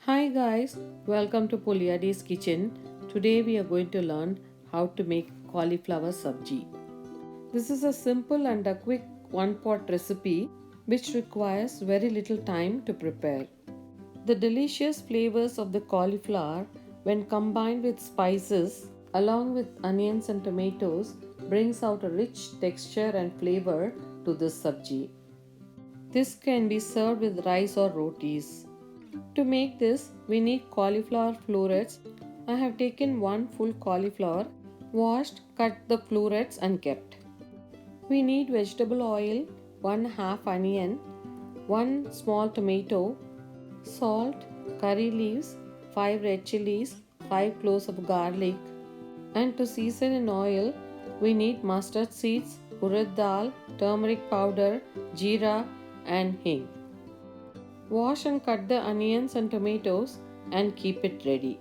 Hi guys, welcome to Poliadi's kitchen. Today we are going to learn how to make cauliflower sabji. This is a simple and a quick one pot recipe which requires very little time to prepare. The delicious flavors of the cauliflower when combined with spices along with onions and tomatoes brings out a rich texture and flavor to this sabji. This can be served with rice or rotis. To make this, we need cauliflower florets. I have taken one full cauliflower, washed, cut the florets and kept. We need vegetable oil, one half onion, one small tomato, salt, curry leaves, 5 red chilies, 5 cloves of garlic. And to season in oil, we need mustard seeds, urad dal, turmeric powder, jeera and hing. Wash and cut the onions and tomatoes and keep it ready.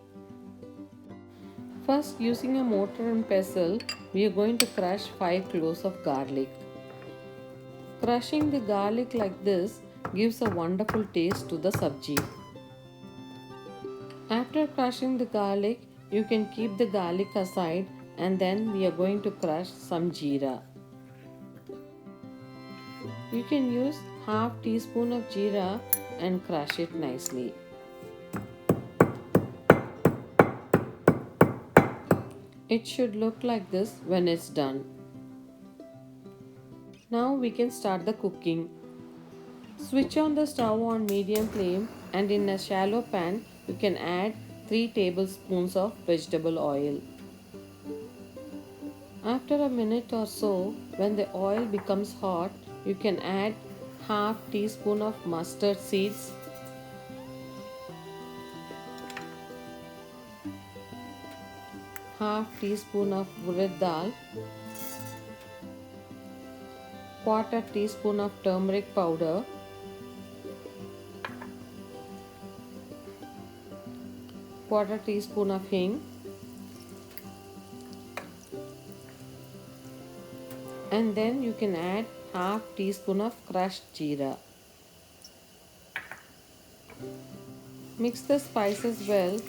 First, using a mortar and pestle, we are going to crush 5 cloves of garlic. Crushing the garlic like this gives a wonderful taste to the sabji. After crushing the garlic, you can keep the garlic aside and then we are going to crush some jeera. You can use half teaspoon of jeera and crush it nicely. It should look like this when it's done. Now we can start the cooking. Switch on the stove on medium flame and in a shallow pan you can add 3 tablespoons of vegetable oil. After a minute or so, when the oil becomes hot, you can add half teaspoon of mustard seeds, half teaspoon of urad dal, quarter teaspoon of turmeric powder, quarter teaspoon of hing, and then you can add half teaspoon of crushed jeera. Mix the spices well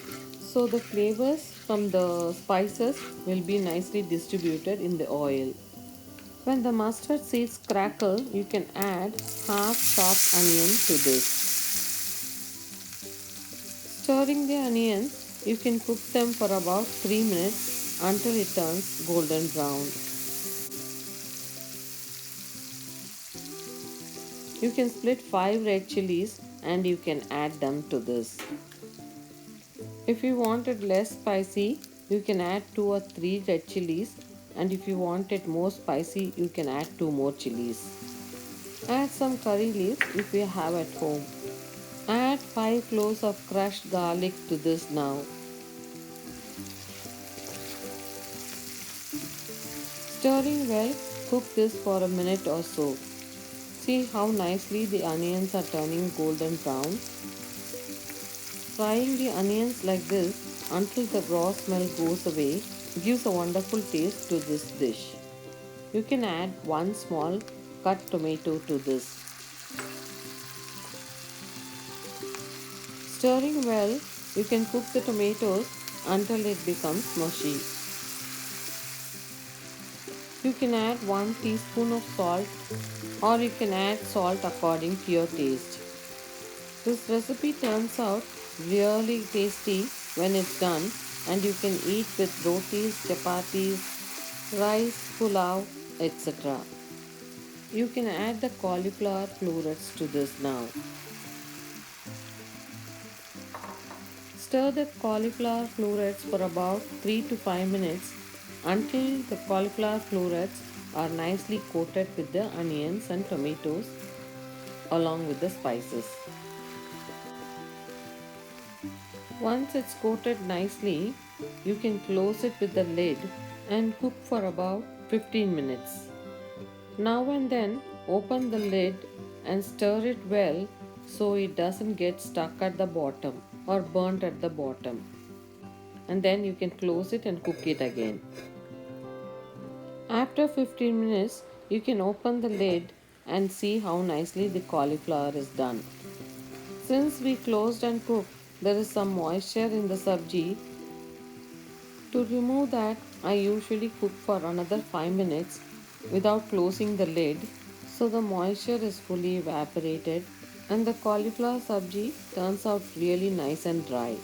so the flavors from the spices will be nicely distributed in the oil. When the mustard seeds crackle, you can add half chopped onion to this. Stirring the onions, you can cook them for about 3 minutes until it turns golden brown. You can split 5 red chilies and you can add them to this. If you want it less spicy, you can add 2 or 3 red chilies, and if you want it more spicy, you can add 2 more chilies. Add some curry leaves if you have at home. Add 5 cloves of crushed garlic to this now. Stirring well, cook this for a minute or so. See how nicely the onions are turning golden brown. Frying the onions like this until the raw smell goes away gives a wonderful taste to this dish. You can add one small cut tomato to this. Stirring well, you can cook the tomatoes until it becomes mushy. You can add 1 teaspoon of salt or you can add salt according to your taste. This recipe turns out really tasty when it's done and you can eat with rotis, chapatis, rice, pulao, etc. You can add the cauliflower florets to this now. Stir the cauliflower florets for about 3 to 5 minutes until the cauliflower florets are nicely coated with the onions and tomatoes along with the spices. Once it's coated nicely, you can close it with the lid and cook for about 15 minutes. Now and then open the lid and stir it well so it doesn't get stuck at the bottom or burnt at the bottom. And then you can close it and cook it again. After 15 minutes, you can open the lid and see how nicely the cauliflower is done. Since we closed and cooked, there is some moisture in the sabji. To remove that, I usually cook for another 5 minutes without closing the lid so the moisture is fully evaporated and the cauliflower sabji turns out really nice and dry.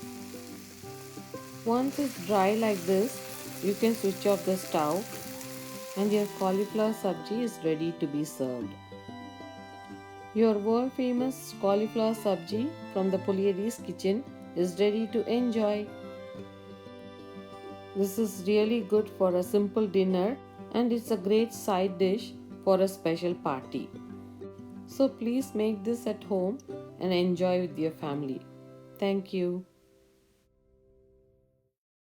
Once it's dry like this, you can switch off the stove and your cauliflower sabji is ready to be served. Your world famous cauliflower sabji from the Puliadi's kitchen is ready to enjoy. This is really good for a simple dinner and it's a great side dish for a special party. So please make this at home and enjoy with your family. Thank you.